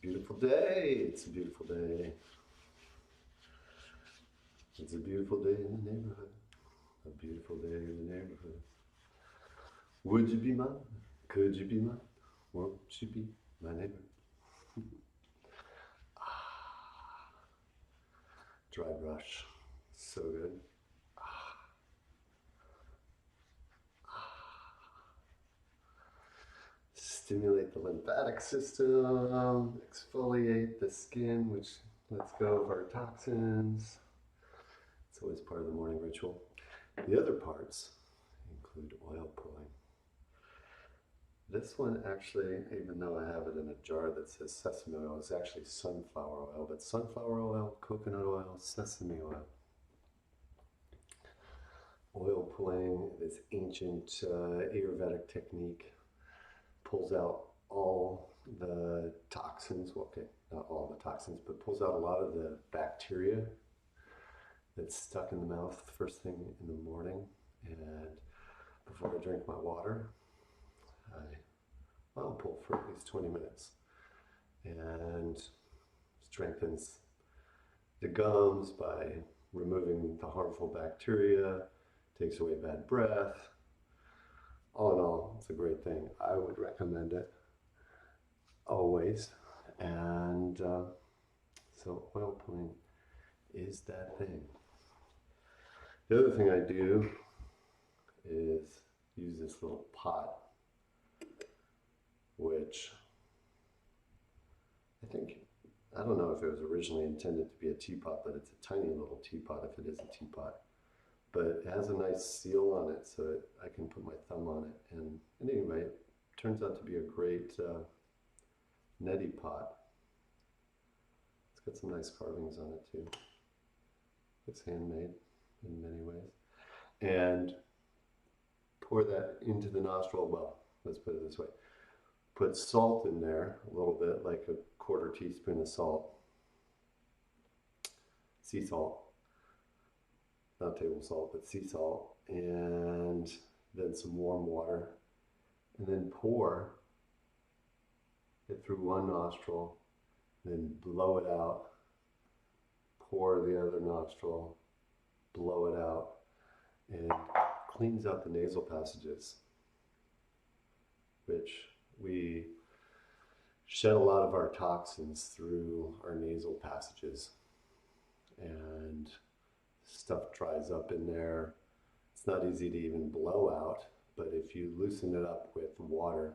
beautiful day. It's a beautiful day. It's a beautiful day in the neighborhood. A beautiful day in the neighborhood. Would you be mine? Could you be mine? Won't you be my neighbor? Dry brush. So good. Stimulate the lymphatic system, exfoliate the skin, which lets go of our toxins. It's always part of the morning ritual. The other parts include oil pulling. This one actually, even though I have it in a jar that says sesame oil, is actually sunflower oil, but sunflower oil, coconut oil, sesame oil. Oil pulling, this ancient Ayurvedic technique, pulls out all the toxins, well, okay, not all the toxins, but pulls out a lot of the bacteria that's stuck in the mouth first thing in the morning. And before I drink my water, I'll pull for at least 20 minutes and strengthens the gums by removing the harmful bacteria, takes away bad breath. All in all, it's a great thing. I would recommend it always. And so oil pulling is that thing. The other thing I do is use this little pot, which I don't know if it was originally intended to be a teapot, but it's a tiny little teapot if it is a teapot. But it has a nice seal on it so that I can put my thumb on it. And anyway, it turns out to be a great neti pot. It's got some nice carvings on it too. It's handmade in many ways. And pour that into the nostril. Well, let's put it this way. Put salt in there, a little bit, like a quarter teaspoon of salt. Sea salt. Not table salt, but sea salt, and then some warm water, and then pour it through one nostril, then blow it out, pour the other nostril, blow it out, and cleans out the nasal passages, which we shed a lot of our toxins through our nasal passages, and stuff dries up in there. It's not easy to even blow out, but if you loosen it up with water,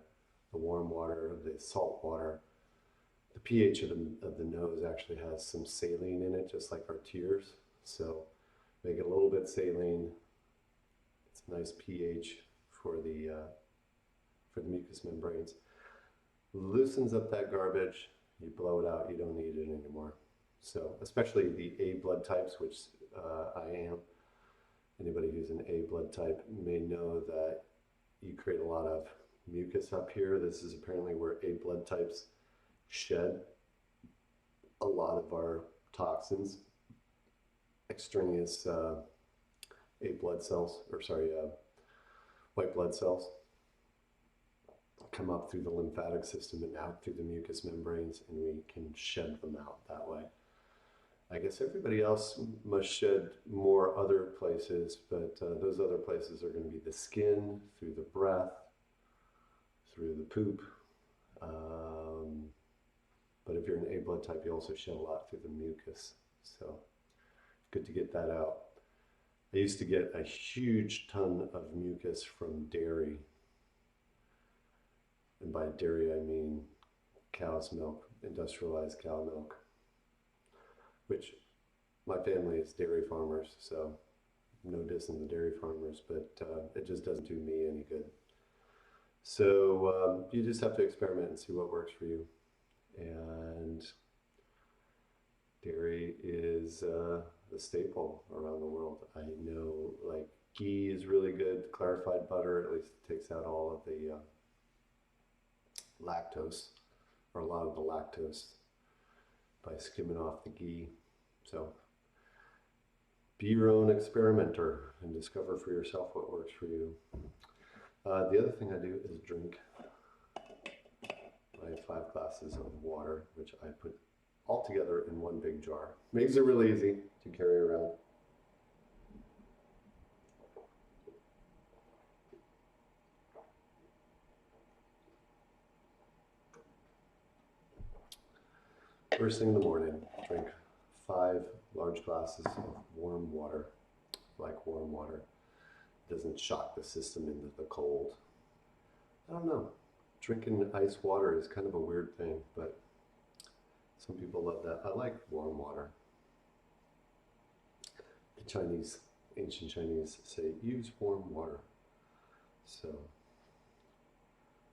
the warm water, the salt water, the pH of the nose actually has some saline in it, just like our tears. So make it a little bit saline. It's a nice pH for the mucous membranes. Loosens up that garbage. You blow it out. You don't need it anymore. So especially the A blood types, which I am. Anybody who's an A blood type may know that you create a lot of mucus up here. This is apparently where A blood types shed a lot of our toxins. Extraneous A blood cells, or sorry, white blood cells come up through the lymphatic system and out through the mucous membranes, and we can shed them out that way. I guess everybody else must shed more other places, but those other places are going to be the skin, through the breath, through the poop. But if you're an A blood type, you also shed a lot through the mucus. So good to get that out. I used to get a huge ton of mucus from dairy. And by dairy, I mean cow's milk, industrialized cow milk. Which my family is dairy farmers, so no diss on the dairy farmers, but it just doesn't do me any good. So you just have to experiment and see what works for you. And dairy is a staple around the world. I know, like, ghee is really good, clarified butter, at least it takes out all of the lactose, or a lot of the lactose, by skimming off the ghee. So be your own experimenter and discover for yourself what works for you. The other thing I do is drink I have 5 glasses of water, which I put all together in one big jar. Makes it really easy to carry around. First thing in the morning, drink 5 large glasses of warm water. Like warm water. It doesn't shock the system into the cold. I don't know. Drinking ice water is kind of a weird thing, but some people love that. I like warm water. The Chinese, ancient Chinese say, use warm water. So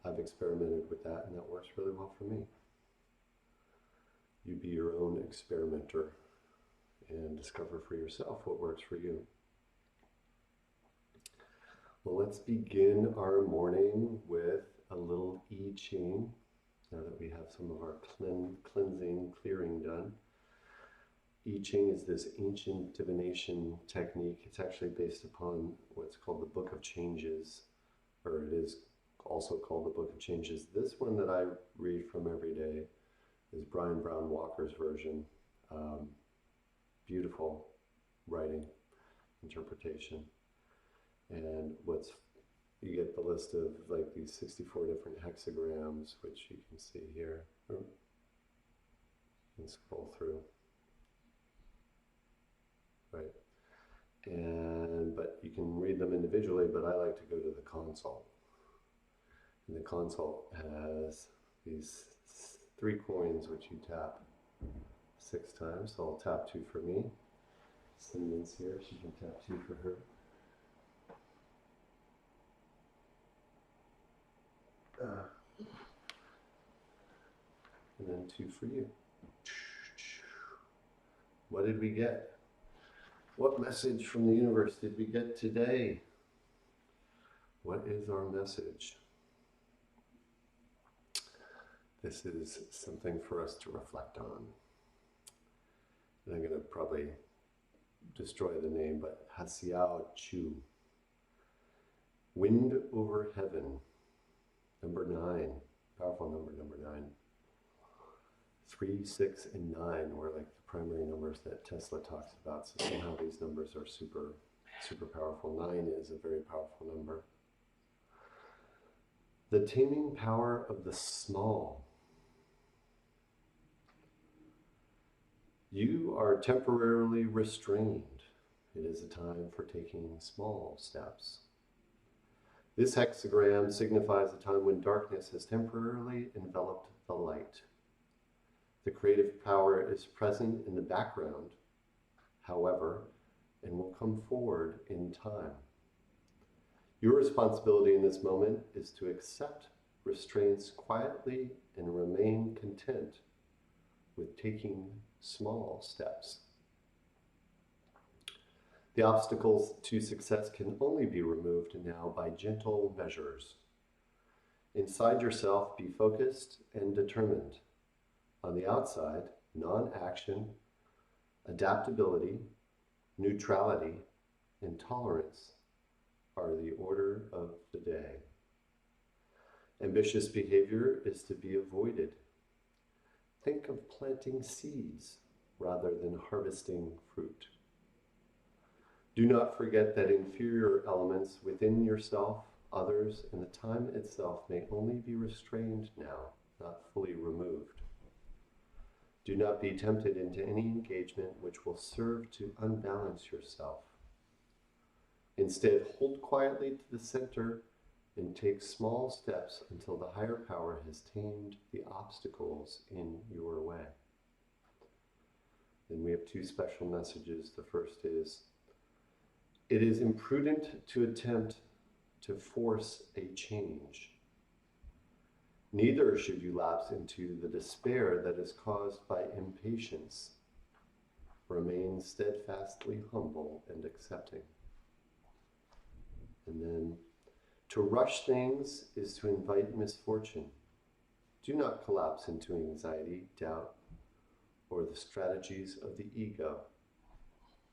I've experimented with that and that works really well for me. You be your own experimenter and discover for yourself what works for you. Well, let's begin our morning with a little I Ching, now that we have some of our cleansing, clearing done. I Ching is this ancient divination technique. It's actually based upon what's called the Book of Changes, or it is also called the Book of Changes. This one that I read from every day is Brian Brown Walker's version. Beautiful writing, interpretation. And you get the list of like these 64 different hexagrams, which you can see here. And scroll through. Right. But you can read them individually, but I like to go to the consult. And the consult has these 3 coins which you tap 6 times. So I'll tap 2 for me. Cindy's here, she can tap 2 for her. And then 2 for you. What did we get? What message from the universe did we get today? What is our message? This is something for us to reflect on. And I'm going to probably destroy the name, but Hsiao Chu. Wind over heaven. Number 9. Powerful number 9. 3, 6, and 9 were like the primary numbers that Tesla talks about. So somehow these numbers are super, super powerful. 9 is a very powerful number. The taming power of the small. You are temporarily restrained. It is a time for taking small steps. This hexagram signifies a time when darkness has temporarily enveloped the light. The creative power is present in the background, however, and will come forward in time. Your responsibility in this moment is to accept restraints quietly and remain content with taking small steps. The obstacles to success can only be removed now by gentle measures. Inside yourself, be focused and determined. On the outside, non-action, adaptability, neutrality, and tolerance are the order of the day. Ambitious behavior is to be avoided. Think of planting seeds rather than harvesting fruit. Do not forget that inferior elements within yourself, others, and the time itself may only be restrained now, not fully removed. Do not be tempted into any engagement which will serve to unbalance yourself. Instead, hold quietly to the center and take small steps until the higher power has tamed the obstacles in your way. Then we have 2 special messages. The first is, it is imprudent to attempt to force a change. Neither should you lapse into the despair that is caused by impatience. Remain steadfastly humble and accepting. And then, to rush things is to invite misfortune. Do not collapse into anxiety, doubt, or the strategies of the ego.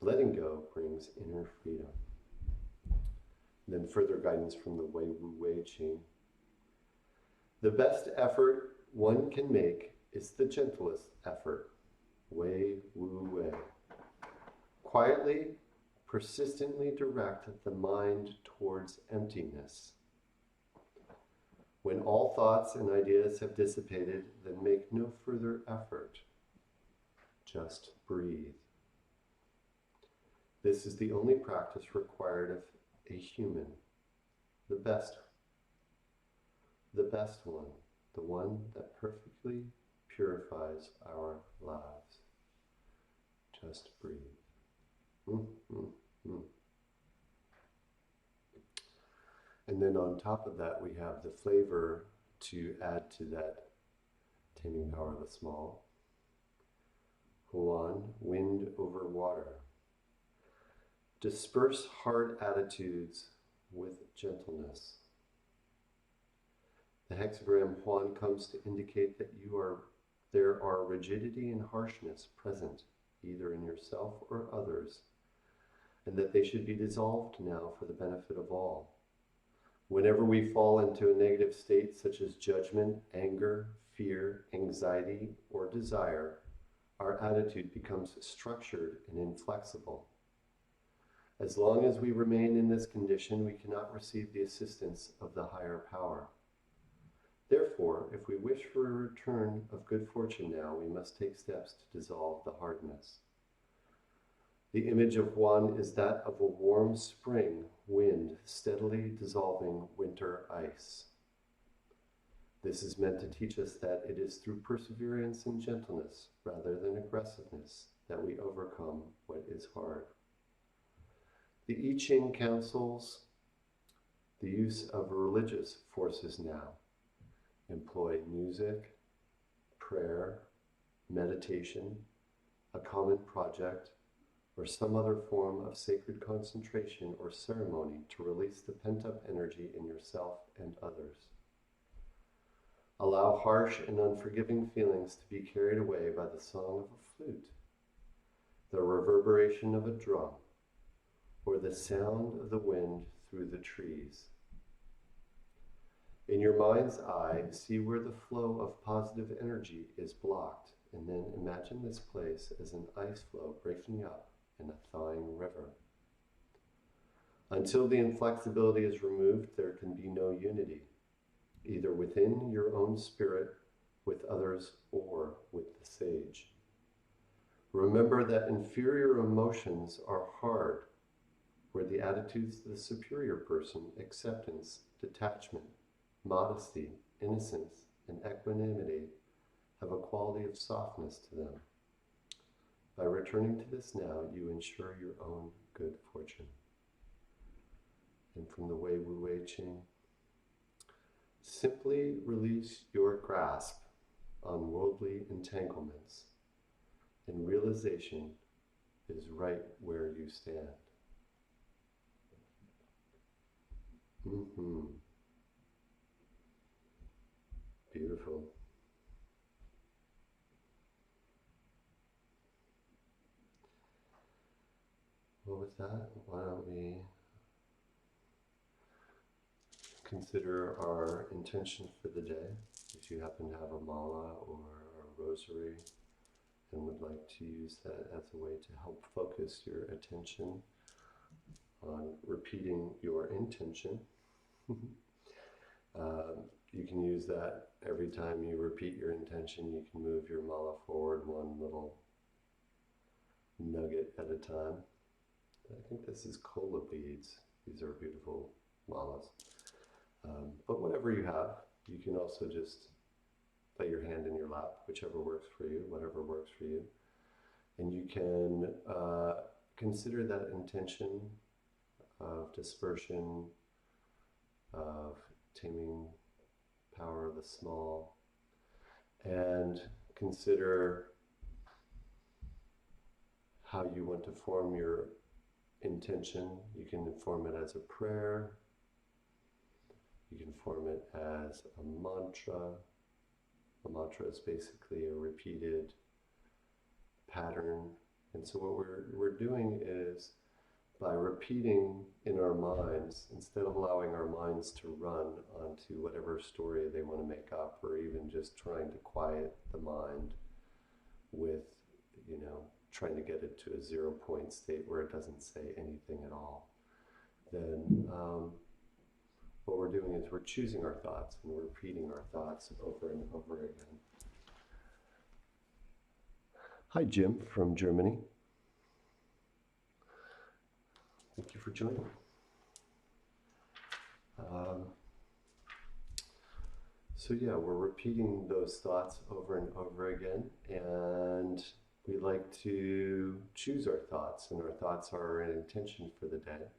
Letting go brings inner freedom. And then further guidance from the Wei Wu Wei Ching. The best effort one can make is the gentlest effort. Wei Wu Wei. Quietly, persistently direct the mind towards emptiness. When all thoughts and ideas have dissipated, then make no further effort. Just breathe. This is the only practice required of a human, the best one, the one that perfectly purifies our lives. Just breathe. And then on top of that, we have the flavor to add to that taming power of the small. Huan, wind over water. Disperse hard attitudes with gentleness. The hexagram Huan comes to indicate that there are rigidity and harshness present, either in yourself or others, and that they should be dissolved now for the benefit of all. Whenever we fall into a negative state such as judgment, anger, fear, anxiety, or desire, our attitude becomes structured and inflexible. As long as we remain in this condition, we cannot receive the assistance of the higher power. Therefore, if we wish for a return of good fortune now, we must take steps to dissolve the hardness. The image of Huan is that of a warm spring wind steadily dissolving winter ice. This is meant to teach us that it is through perseverance and gentleness, rather than aggressiveness, that we overcome what is hard. The I Ching counsels the use of religious forces now. Employ music, prayer, meditation, a common project, or some other form of sacred concentration or ceremony to release the pent-up energy in yourself and others. Allow harsh and unforgiving feelings to be carried away by the song of a flute, the reverberation of a drum, or the sound of the wind through the trees. In your mind's eye, see where the flow of positive energy is blocked, and then imagine this place as an ice flow breaking up in a thawing river. Until the inflexibility is removed, there can be no unity, either within your own spirit, with others, or with the sage. Remember that inferior emotions are hard, where the attitudes of the superior person, acceptance, detachment, modesty, innocence, and equanimity, have a quality of softness to them. By returning to this now, you ensure your own good fortune. And from the Wei Wu Wei Ching, simply release your grasp on worldly entanglements, and realization is right where you stand. Beautiful. Well, with that, why don't we consider our intention for the day. If you happen to have a mala or a rosary and would like to use that as a way to help focus your attention on repeating your intention, you can use that every time you repeat your intention. You can move your mala forward one little nugget at a time. I think this is cola beads. These are beautiful malas. But whatever you have, you can also just lay your hand in your lap, whichever works for you, whatever works for you. And you can consider that intention of dispersion, of taming power of the small, and consider how you want to form your intention. You can form it as a prayer. You can form it as a mantra. A mantra is basically a repeated pattern. And so what we're doing is, by repeating in our mind times, instead of allowing our minds to run onto whatever story they want to make up, or even just trying to quiet the mind with, trying to get it to a 0 point state where it doesn't say anything at all, then what we're doing is we're choosing our thoughts and we're repeating our thoughts over and over again. Hi, Jim from Germany. Thank you for joining. So yeah, we're repeating those thoughts over and over again, and we like to choose our thoughts, and our thoughts are an intention for the day.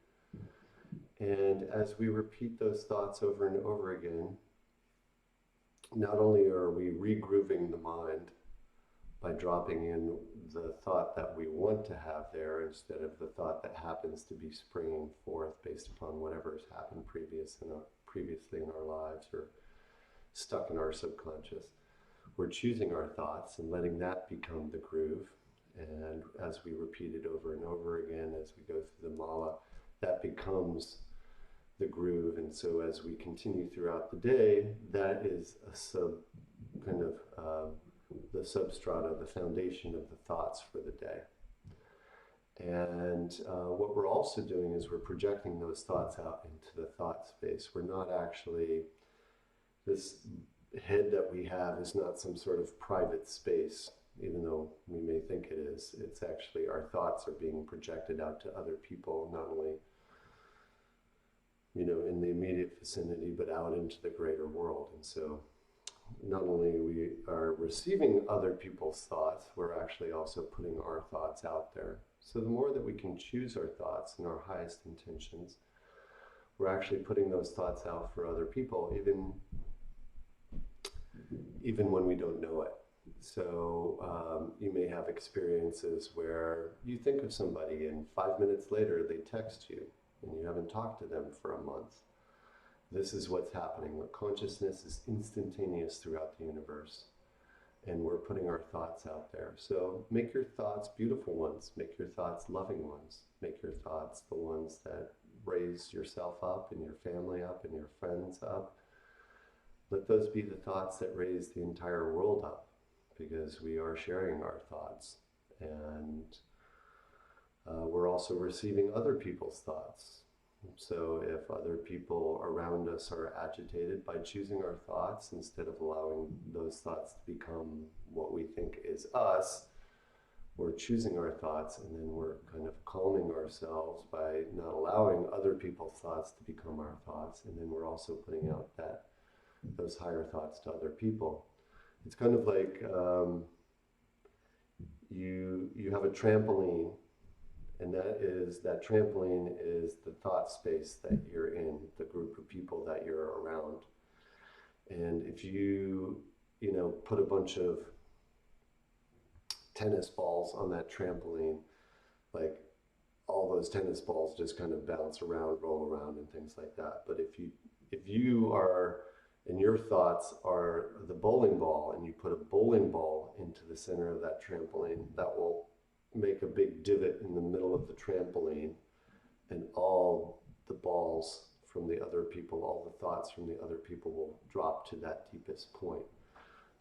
And as we repeat those thoughts over and over again, not only are we regrooving the mind by dropping in the thought that we want to have there instead of the thought that happens to be springing forth based upon whatever has happened previously in our lives or stuck in our subconscious. We're choosing our thoughts and letting that become the groove. And as we repeat it over and over again, as we go through the mala, that becomes the groove. And so as we continue throughout the day, that is the substrata, the foundation of the thoughts for the day. And what we're also doing is we're projecting those thoughts out into the thought space. We're not actually, this head that we have is not some sort of private space, even though we may think it is. It's actually, our thoughts are being projected out to other people, not only in the immediate vicinity, but out into the greater world. And so not only we are receiving other people's thoughts, we're actually also putting our thoughts out there. So the more that we can choose our thoughts and our highest intentions, we're actually putting those thoughts out for other people, even when we don't know it. So you may have experiences where you think of somebody and 5 minutes later they text you and you haven't talked to them for a month. This is what's happening. Consciousness is instantaneous throughout the universe, and we're putting our thoughts out there. So make your thoughts beautiful ones. Make your thoughts loving ones. Make your thoughts the ones that raise yourself up and your family up and your friends up. Let those be the thoughts that raise the entire world up, because we are sharing our thoughts. And we're also receiving other people's thoughts. So if other people around us are agitated, by choosing our thoughts instead of allowing those thoughts to become what we think is us, we're choosing our thoughts, and then we're kind of calming ourselves by not allowing other people's thoughts to become our thoughts, and then we're also putting out those higher thoughts to other people. It's kind of like you have a trampoline, and that trampoline is the thought space that you're in, the group of people that you're around. And if you put a bunch of tennis balls on that trampoline, like all those tennis balls just kind of bounce around, roll around and things like that. But if you are, and your thoughts are the bowling ball, and you put a bowling ball into the center of that trampoline, that will make a big divot in the middle of the trampoline, and all the balls from the other people, all the thoughts from the other people will drop to that deepest point.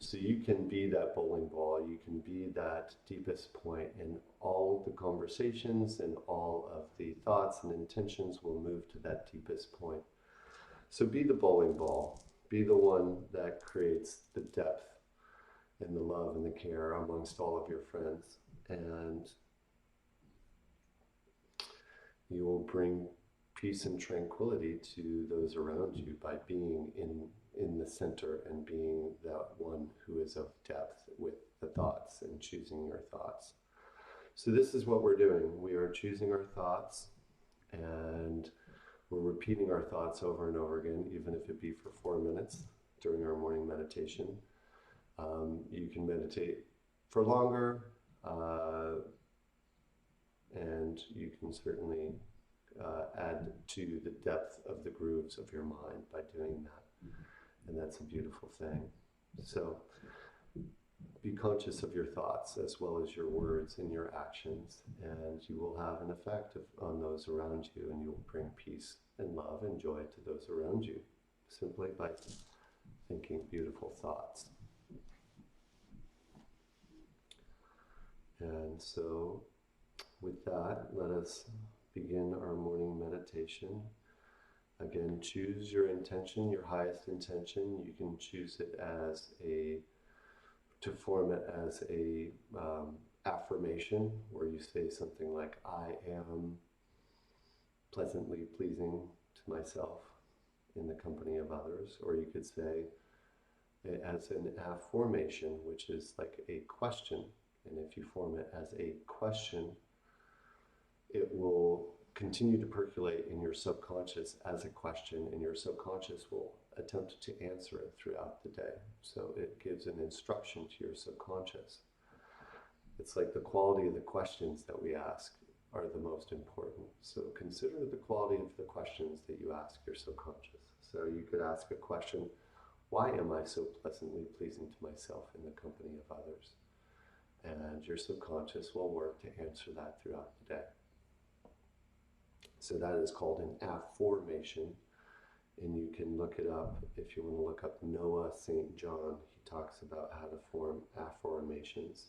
So you can be that bowling ball, you can be that deepest point, and all the conversations and all of the thoughts and intentions will move to that deepest point. So be the bowling ball, be the one that creates the depth and the love and the care amongst all of your friends. And you will bring peace and tranquility to those around you by being in the center and being that one who is of depth with the thoughts and choosing your thoughts. So this is what we're doing. We are choosing our thoughts, and we're repeating our thoughts over and over again, even if it be for 4 minutes during our morning meditation. You can meditate for longer, and you can certainly add to the depth of the grooves of your mind by doing that. And that's a beautiful thing. So be conscious of your thoughts as well as your words and your actions, and you will have an effect on those around you, and you will bring peace and love and joy to those around you, simply by thinking beautiful thoughts. And so, with that, let us begin our morning meditation. Again, choose your intention, your highest intention. You can choose it to form it as a affirmation, where you say something like, I am pleasantly pleasing to myself in the company of others. Or you could say it as an affirmation, which is like a question. And if you form it as a question, it will continue to percolate in your subconscious as a question, and your subconscious will attempt to answer it throughout the day. So it gives an instruction to your subconscious. It's like the quality of the questions that we ask are the most important. So consider the quality of the questions that you ask your subconscious. So you could ask a question, why am I so pleasantly pleasing to myself in the company of others? And your subconscious will work to answer that throughout the day. So that is called an affirmation, and you can look it up if you want to look up Noah St. John. He talks about how to form affirmations,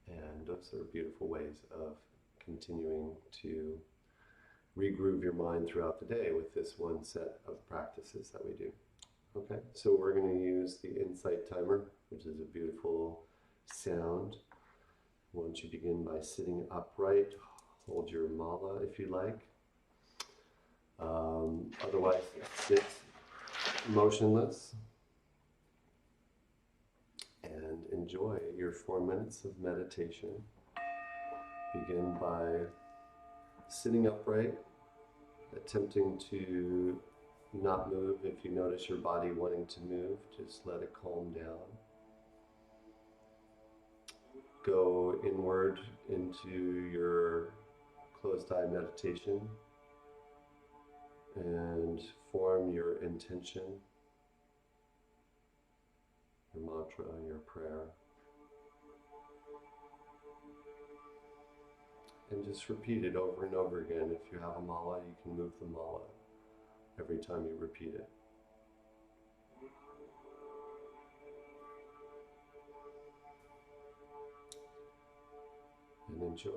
and those are beautiful ways of continuing to regroove your mind throughout the day with this one set of practices that we do. Okay, so we're going to use the insight timer, which is a beautiful sound. Why don't you begin by sitting upright? Hold your mala if you like. Otherwise, sit motionless and enjoy your 4 minutes of meditation. Begin by sitting upright, attempting to not move. If you notice your body wanting to move, just let it calm down. Go inward into your closed eye meditation and form your intention, your mantra, your prayer. And just repeat it over and over again. If you have a mala, you can move the mala every time you repeat it. And enjoy.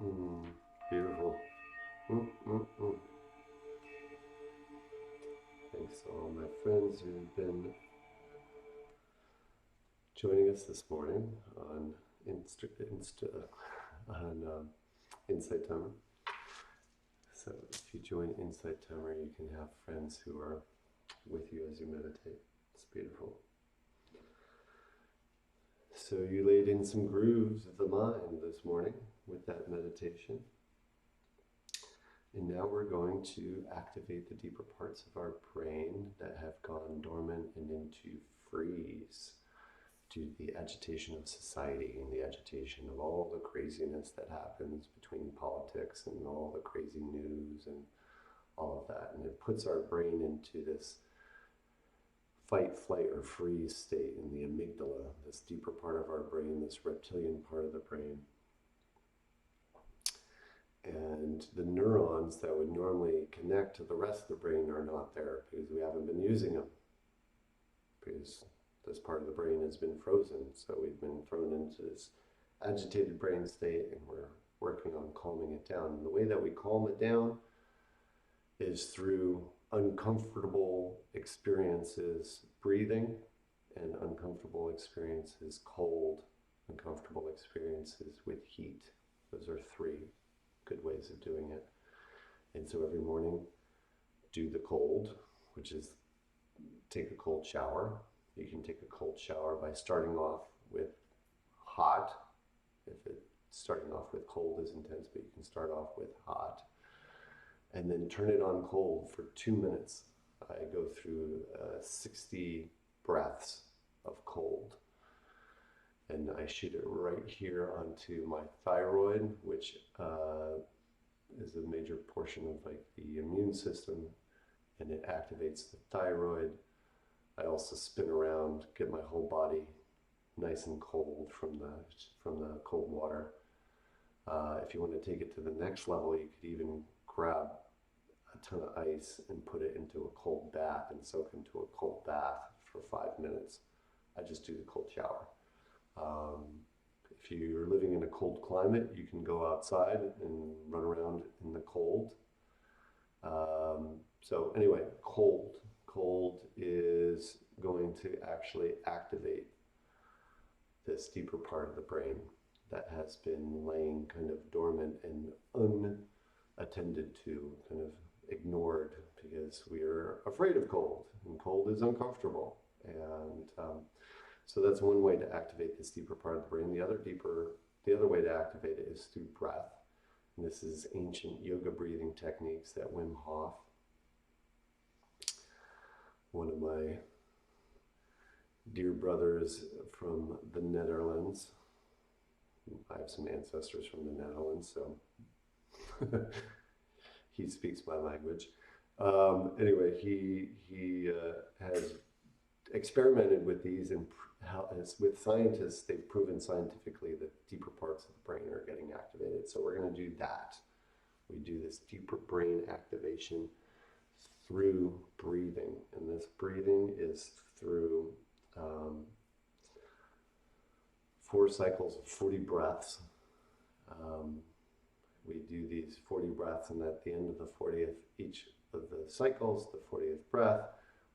Mm, beautiful. Mm, mm, mm. Thanks to all my friends who've been joining us this morning on on Insight Timer. So if you join Insight Timer, you can have friends who are with you as you meditate. It's beautiful. So you laid in some grooves of the mind this morning with that meditation. And now we're going to activate the deeper parts of our brain that have gone dormant and into freeze due to the agitation of society and the agitation of all the craziness that happens between politics and all the crazy news and all of that. And it puts our brain into this fight, flight, or freeze state in the amygdala, this deeper part of our brain, this reptilian part of the brain. And the neurons that would normally connect to the rest of the brain are not there because we haven't been using them. Because this part of the brain has been frozen. So we've been thrown into this agitated brain state and we're working on calming it down. And the way that we calm it down is through uncomfortable experiences breathing and uncomfortable experiences cold, uncomfortable experiences with heat. Those are three good ways of doing it. And so every morning, do the cold, which is take a cold shower. You can take a cold shower by starting off with hot. Starting off with cold is intense, but you can start off with hot. And then turn it on cold for 2 minutes. I go through 60 breaths of cold. And I shoot it right here onto my thyroid, which is a major portion of like the immune system, and it activates the thyroid. I also spin around, get my whole body nice and cold from the cold water. If you want to take it to the next level, you could even grab a ton of ice and put it into a cold bath and soak into a cold bath for 5 minutes. I just do the cold shower. If you're living in a cold climate, you can go outside and run around in the cold. So anyway, cold. Cold is going to actually activate this deeper part of the brain that has been laying kind of dormant and unattended to, kind of ignored because we're afraid of cold, and cold is uncomfortable. And so that's one way to activate this deeper part of the brain. The other way to activate it is through breath. And this is ancient yoga breathing techniques that Wim Hof, one of my dear brothers from the Netherlands. I have some ancestors from the Netherlands, so he speaks my language. Anyway, he has experimented with these, and with scientists, they've proven scientifically that deeper parts of the brain are getting activated. So we're going to do that. We do this deeper brain activation through breathing, and this breathing is through 4 cycles of 40 breaths. We do these 40 breaths, and at the end of the 40th, each of the cycles, the 40th breath,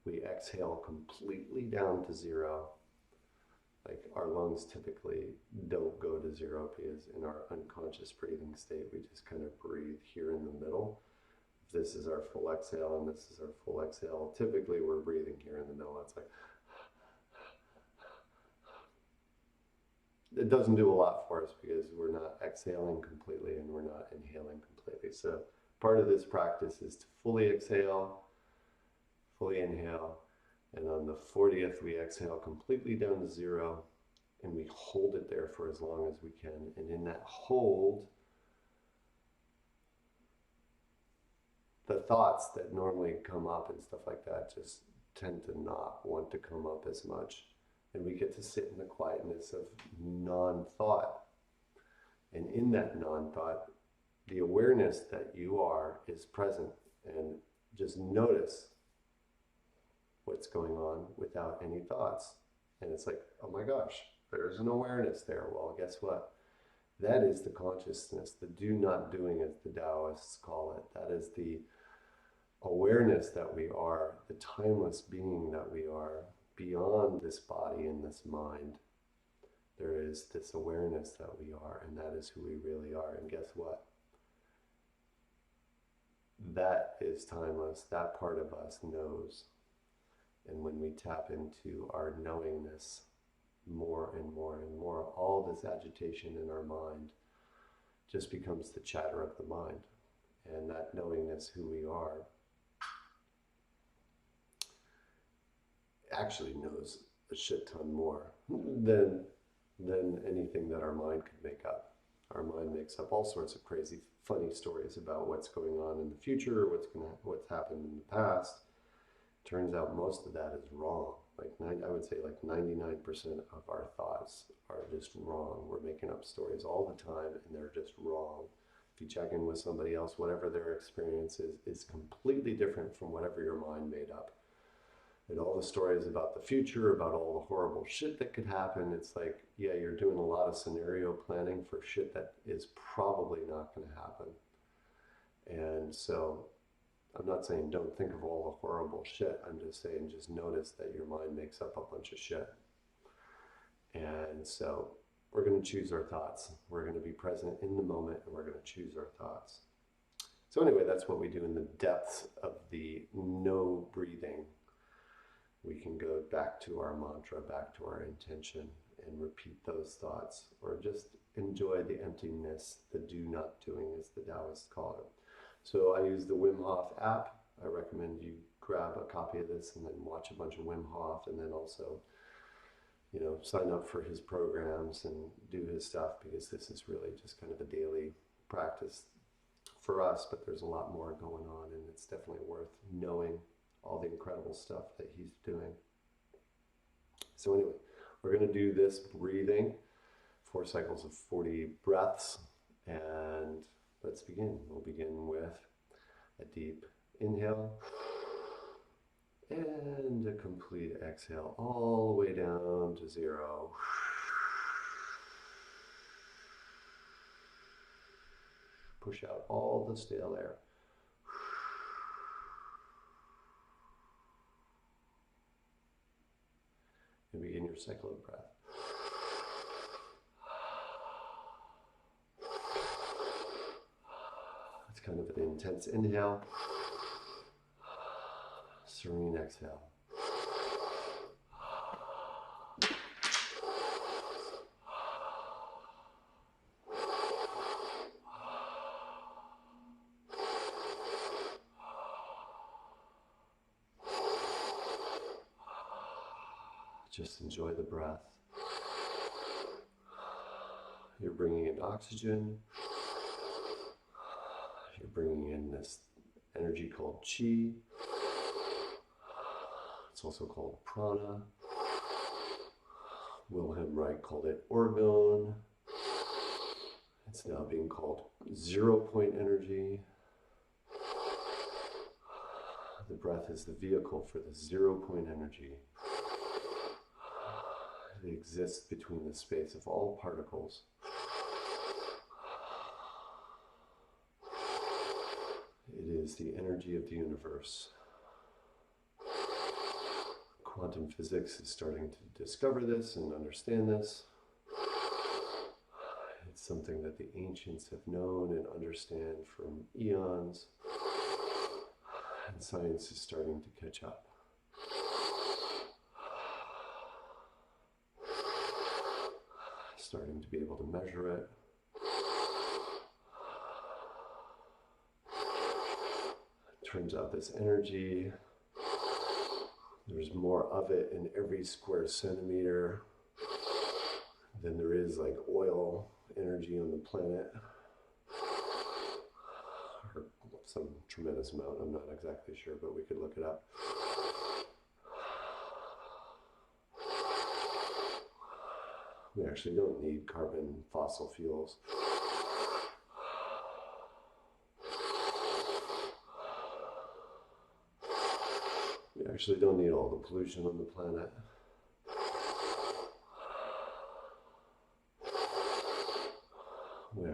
we exhale completely down to 0. Like our lungs typically don't go to 0 because in our unconscious breathing state, we just kind of breathe here in the middle. If this is our full exhale and this is our full exhale, typically we're breathing here in the middle. It's like, it doesn't do a lot for us because we're not exhaling completely and we're not inhaling completely. So part of this practice is to fully exhale, fully inhale, and on the 40th we exhale completely down to 0 and we hold it there for as long as we can. And in that hold, the thoughts that normally come up and stuff like that just tend to not want to come up as much. And we get to sit in the quietness of non-thought. And in that non-thought, the awareness that you are is present. And just notice what's going on without any thoughts. And it's like, oh my gosh, there's an awareness there. Well, guess what? That is the consciousness. The do not doing, as the Taoists call it. That is the awareness that we are, the timeless being that we are, beyond this body and this mind. There is this awareness that we are, and that is who we really are. And guess what? That is timeless. That part of us knows. And when we tap into our knowingness more and more and more, all this agitation in our mind just becomes the chatter of the mind. And that knowingness, who we are, actually knows a shit ton more than anything that our mind could make up. Our mind makes up all sorts of crazy, funny stories about what's going on in the future, what's happened in the past. Turns out most of that is wrong. I would say like 99% of our thoughts are just wrong. We're making up stories all the time, and they're just wrong. If you check in with somebody else, whatever their experience is completely different from whatever your mind made up. And all the stories about the future, about all the horrible shit that could happen, it's like, yeah, you're doing a lot of scenario planning for shit that is probably not going to happen. And so I'm not saying don't think of all the horrible shit. I'm just saying just notice that your mind makes up a bunch of shit. And so we're going to choose our thoughts. We're going to be present in the moment, and we're going to choose our thoughts. So anyway, that's what we do in the depths of the no breathing. We can go back to our mantra, back to our intention, and repeat those thoughts, or just enjoy the emptiness, the do not doing, as the Taoists call it. So I use the Wim Hof app. I recommend you grab a copy of this and then watch a bunch of Wim Hof, and then also, sign up for his programs and do his stuff, because this is really just kind of a daily practice for us, but there's a lot more going on, and it's definitely worth knowing all the incredible stuff that he's doing. So anyway, we're going to do this breathing, 4 cycles of 40 breaths, and let's begin. We'll begin with a deep inhale and a complete exhale all the way down to 0. Push out all the stale air. And begin your cycle of breath. It's kind of an intense inhale, serene exhale. Just enjoy the breath. You're bringing in oxygen. You're bringing in this energy called chi. It's also called prana. Wilhelm Reich called it orgone. It's now being called 0-point energy. The breath is the vehicle for the 0-point energy. It exists between the space of all particles. It is the energy of the universe. Quantum physics is starting to discover this and understand this. It's something that the ancients have known and understand from eons, and science is starting to catch up. Starting to be able to measure it. Turns out this energy, there's more of it in every square centimeter than there is like oil energy on the planet. Or some tremendous amount, I'm not exactly sure, but we could look it up. We actually don't need carbon fossil fuels. We actually don't need all the pollution on the planet.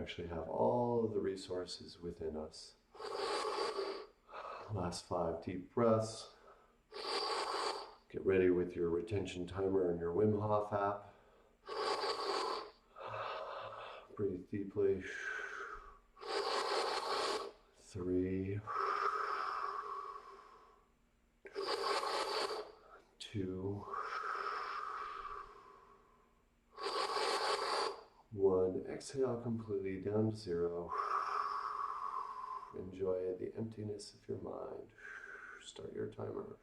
actually have all of the resources within us. Last 5 deep breaths. Get ready with your retention timer and your Wim Hof app. Breathe deeply. 3, 2, 1. Exhale completely down to 0. Enjoy the emptiness of your mind. Start your timer.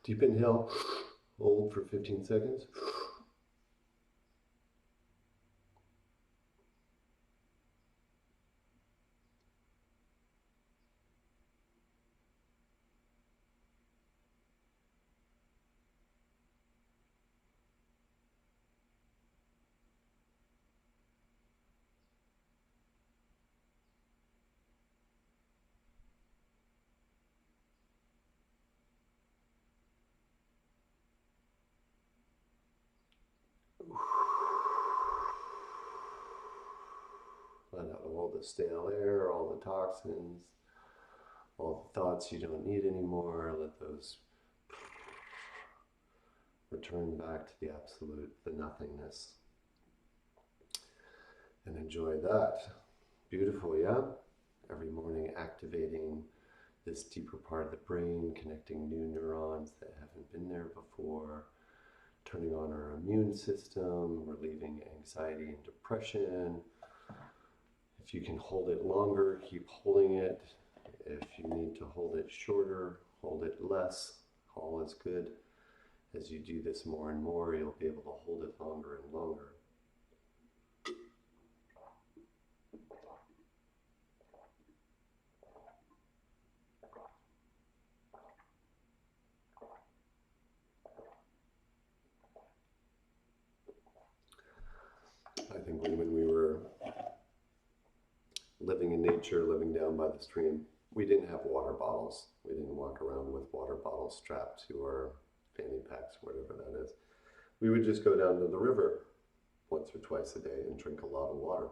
Deep inhale, hold for 15 seconds. Let out all the stale air, all the toxins, all the thoughts you don't need anymore. Let those return back to the absolute, the nothingness. And enjoy that. Beautiful, yeah? Every morning activating this deeper part of the brain, connecting new neurons that haven't been there before, turning on our immune system, relieving anxiety and depression. If you can hold it longer, keep holding it. If you need to hold it shorter, hold it less. All is good. As you do this more and more, you'll be able to hold it longer and longer. I think when we were living in nature, living down by the stream, we didn't have water bottles. We didn't walk around with water bottles strapped to our fanny packs, whatever that is. We would just go down to the river once or twice a day and drink a lot of water.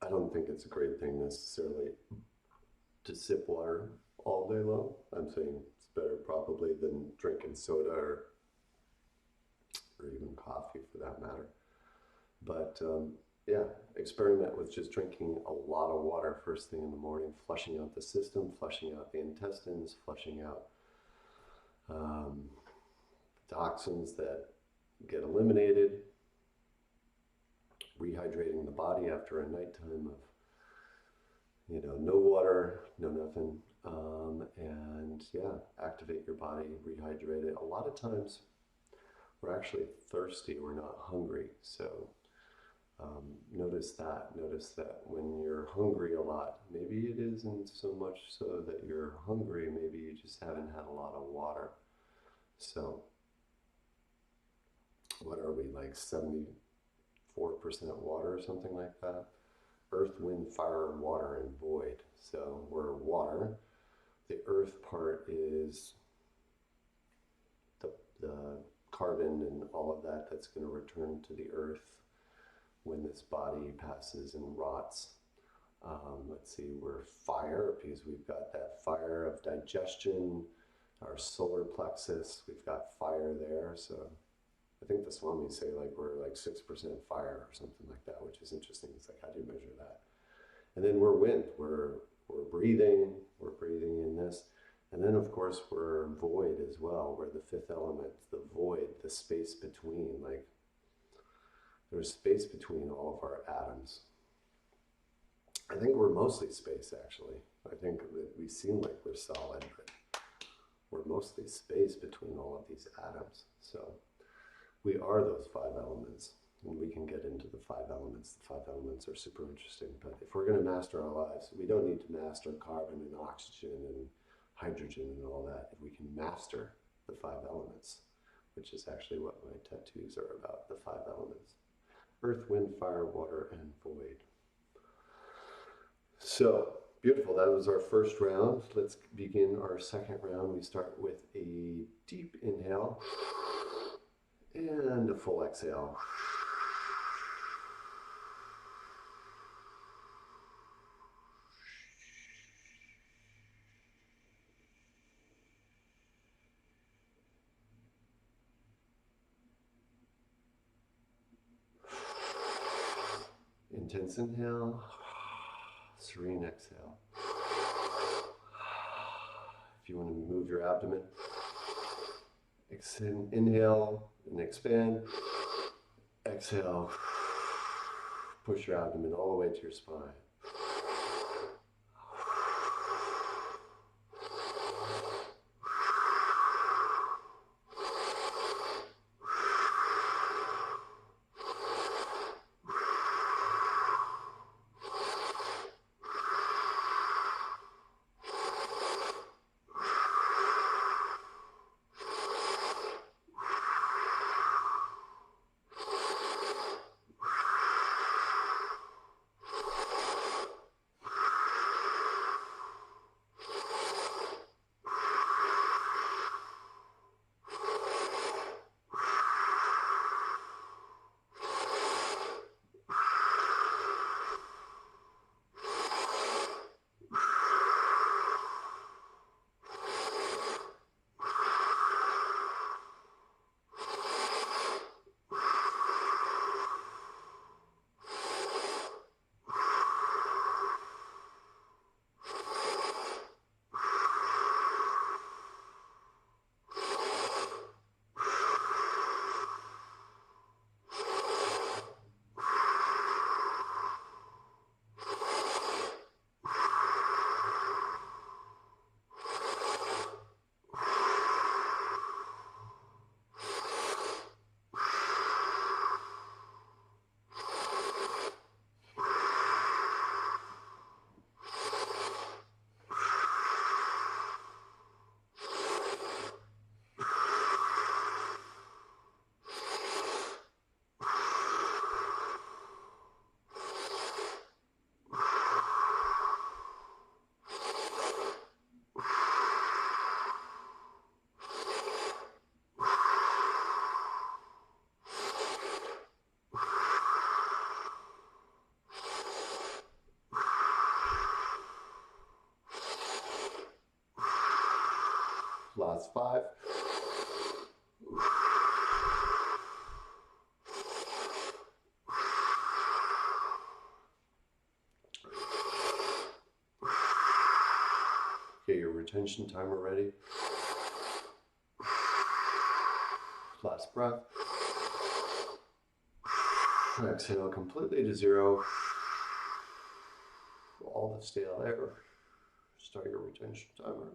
I don't think it's a great thing necessarily to sip water all day long. I'm saying it's better probably than drinking soda or even coffee for that matter. But yeah, experiment with just drinking a lot of water first thing in the morning, flushing out the system, flushing out the intestines, flushing out toxins that get eliminated, rehydrating the body after a nighttime of, no water, no nothing. And yeah, activate your body, rehydrate it. A lot of times we're actually thirsty, we're not hungry. So notice that when you're hungry a lot, maybe it isn't so much so that you're hungry, maybe you just haven't had a lot of water. So what are we, like 74% water or something like that? Earth, wind, fire, water, and void. So we're water. The earth part is the carbon and all of that that's going to return to the earth when this body passes and rots. Let's see, we're fire because we've got that fire of digestion, our solar plexus. We've got fire there. So I think the Swamis say like we're like 6% fire or something like that, which is interesting. It's like, how do you measure that? And then we're wind. We're breathing. We're breathing in this. And then, of course, we're void as well. We're the fifth element, the void, the space between. Like, there's space between all of our atoms. I think we're mostly space, actually. I think that we seem like we're solid, but we're mostly space between all of these atoms. So we are those five elements. And we can get into the five elements. The five elements are super interesting. But if we're going to master our lives, we don't need to master carbon and oxygen and hydrogen and all that. If we can master the five elements, which is actually what my tattoos are about, the five elements: earth, wind, fire, water, and void. So beautiful. That was our first round. Let's begin our second round. We start with a deep inhale and a full exhale. Intense inhale, serene exhale. If you want to move your abdomen, inhale and expand. Exhale, push your abdomen all the way to your spine. Last five. Get your retention timer ready. Last breath. Exhale completely to zero. All the stale air. Start your retention timer.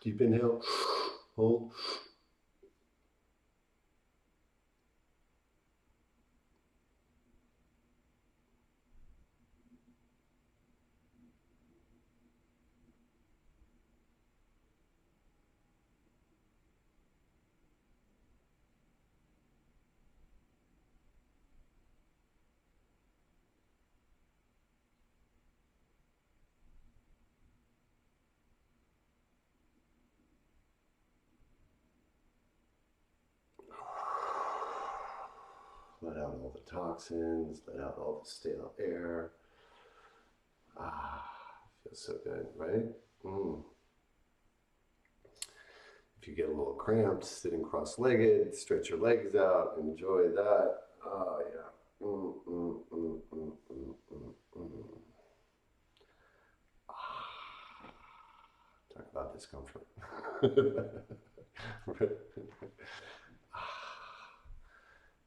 Deep inhale, hold. Let out all the toxins, let out all the stale air. Feels so good, right? If you get a little cramped, sitting cross-legged, stretch your legs out, enjoy that. Oh, yeah. Talk about discomfort.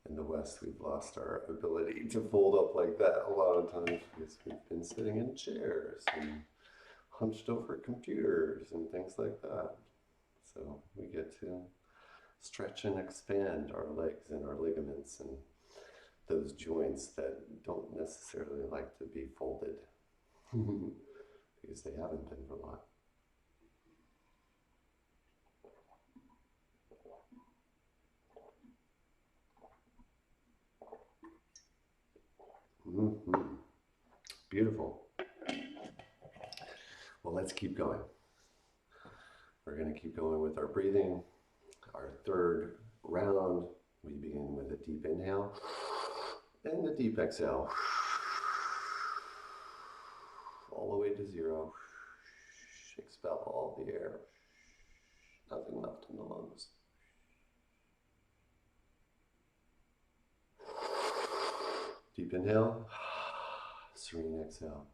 In the West, we've lost our ability to fold up like that a lot of times because we've been sitting in chairs and hunched over computers and things like that. So we get to stretch and expand our legs and our ligaments and those joints that don't necessarily like to be folded because they haven't been for a lot. Beautiful. Well, let's keep going. We're going to keep going with our breathing. Our third round, we begin with a deep inhale and a deep exhale. All the way to zero. Expel all the air. Nothing left in the lungs. Deep inhale. Serene exhale.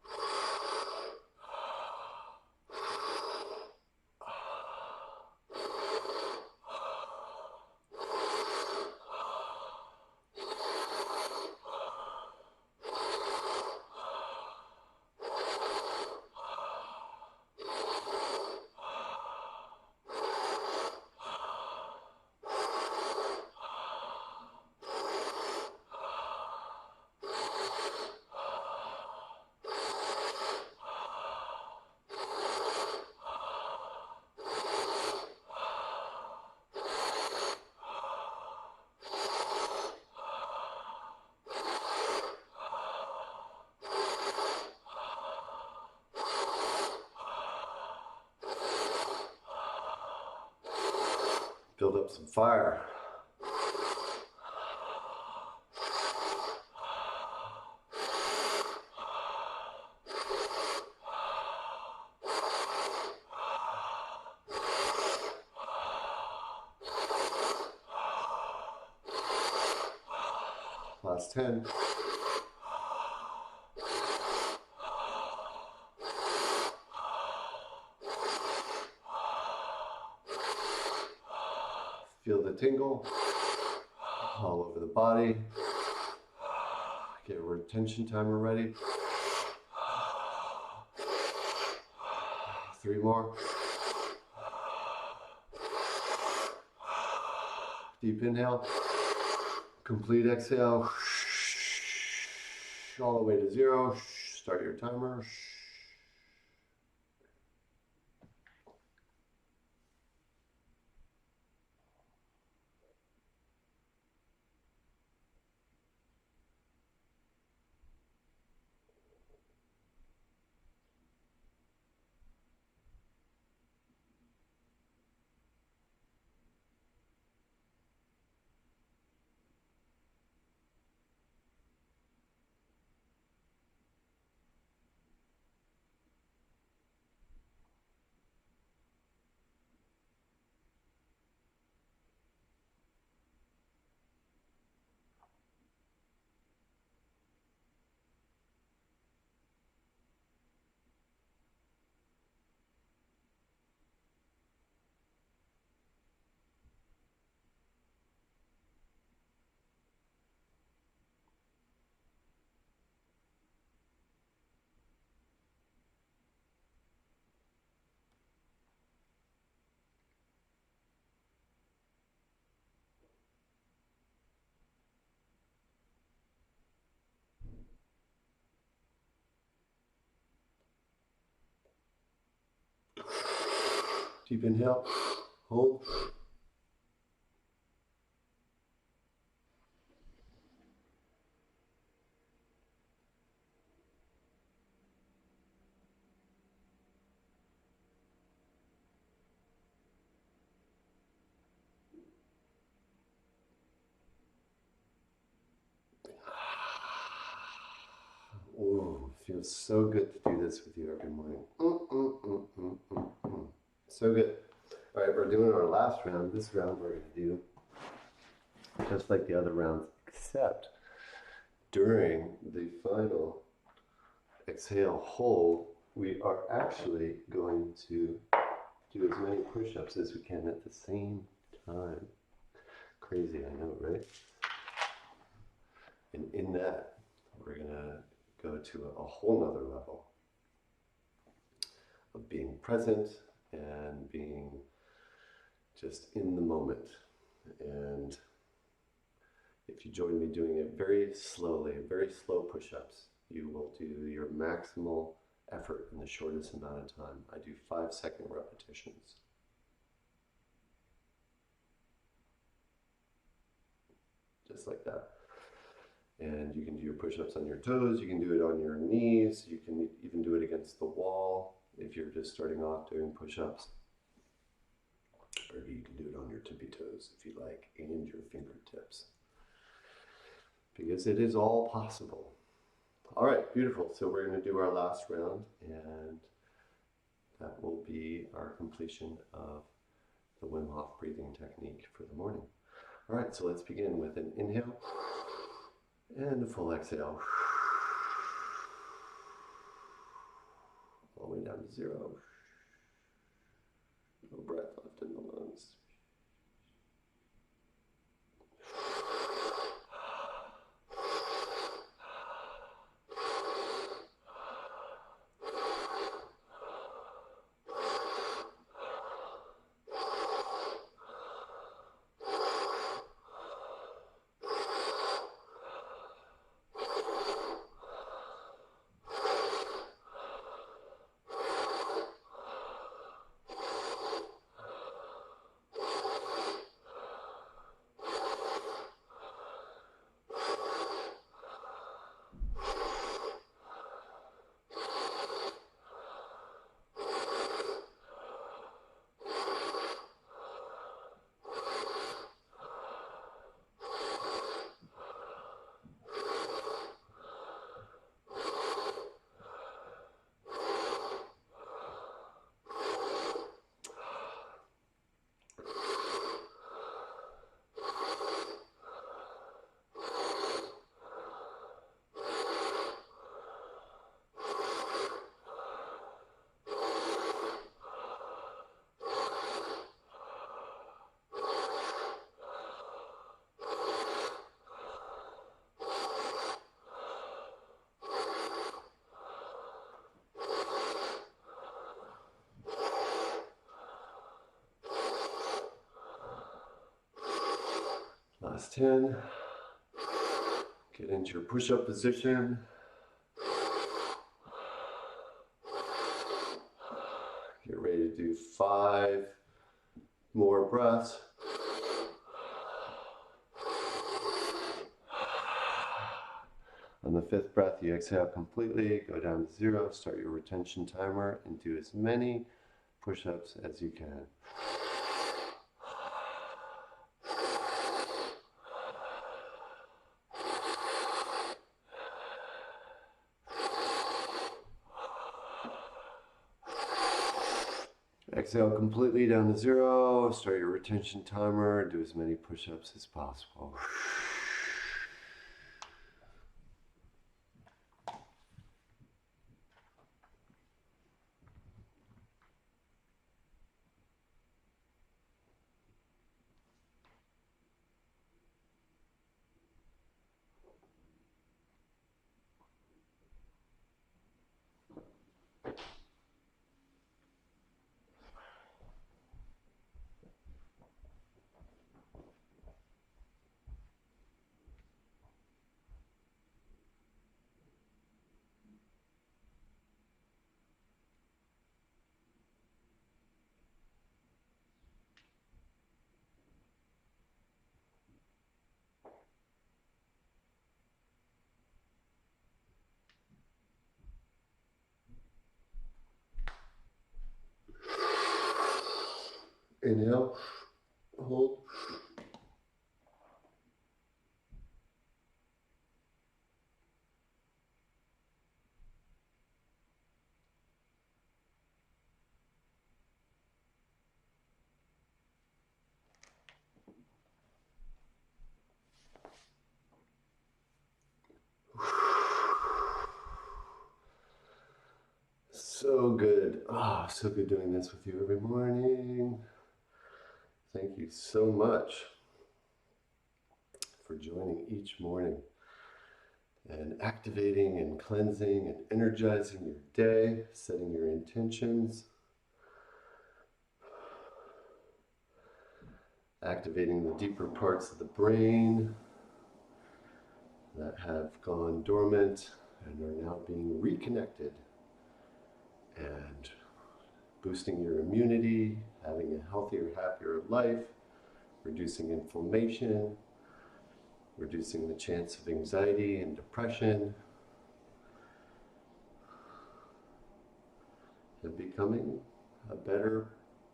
Build up some fire. Last 10. Feel the tingle all over the body. Get a retention timer ready. 3 more. Deep inhale. Complete exhale. All the way to 0. Start your timer. Deep inhale, hold. Ooh, feels so good to do this with you every morning. So good. All right, we're doing our last round. This round we're going to do just like the other rounds, except during the final exhale hold, we are actually going to do as many push-ups as we can at the same time. Crazy, I know, right? And in that, we're going to go to a whole nother level of being present and being just in the moment. And if you join me doing it very slowly, very slow push-ups, you will do your maximal effort in the shortest amount of time. I do 5-second repetitions. Just like that. And you can do your push-ups on your toes, you can do it on your knees, you can even do it against the wall if you're just starting off doing push-ups. Or you can do it on your tippy toes if you like, and your fingertips. Because it is all possible. All right, beautiful. So we're going to do our last round, and that will be our completion of the Wim Hof breathing technique for the morning. All right, so let's begin with an inhale and a full exhale. All the way down to 0. No breath left in the lungs. Last 10. Get into your push-up position. Get ready to do 5 more breaths. On the 5th breath, you exhale completely, go down to 0, start your retention timer, and do as many push-ups as you can. Exhale completely down to 0, start your retention timer, do as many push-ups as possible. Inhale, hold. So good. Ah, so good doing this with you every morning. Thank you so much for joining each morning and activating and cleansing and energizing your day, setting your intentions, activating the deeper parts of the brain that have gone dormant and are now being reconnected, and boosting your immunity, having a healthier, happier life, reducing inflammation, reducing the chance of anxiety and depression, and becoming a better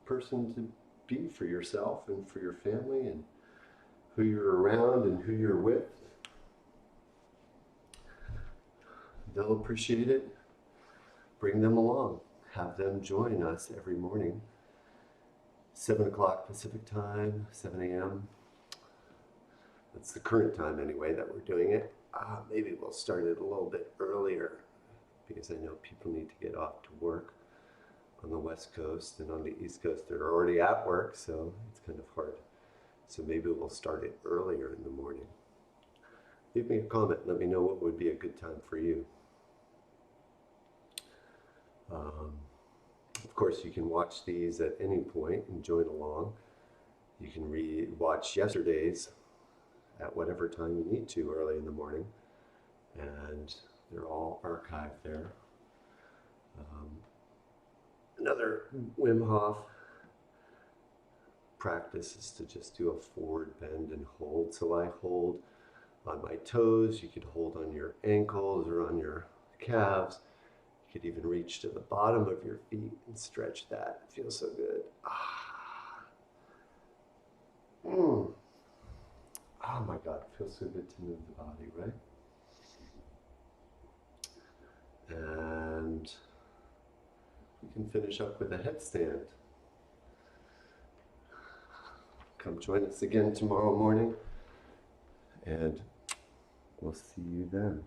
person to be for yourself and for your family and who you're around and who you're with. They'll appreciate it. Bring them along. Have them join us every morning, 7 o'clock Pacific time, 7 a.m. That's the current time anyway that we're doing it. Maybe we'll start it a little bit earlier because I know people need to get off to work on the West Coast, and on the East Coast they're already at work, so it's kind of hard. So maybe we'll start it earlier in the morning. Leave me a comment. Let me know what would be a good time for you. Of course, you can watch these at any point and join along. You can watch yesterday's at whatever time you need to early in the morning, and they're all archived there. Another Wim Hof practice is to just do a forward bend and hold. So I hold on my toes. You could hold on your ankles or on your calves. You could even reach to the bottom of your feet and stretch that. It feels so good. Oh my God, it feels so good to move the body, right? And we can finish up with a headstand. Come join us again tomorrow morning, and we'll see you then.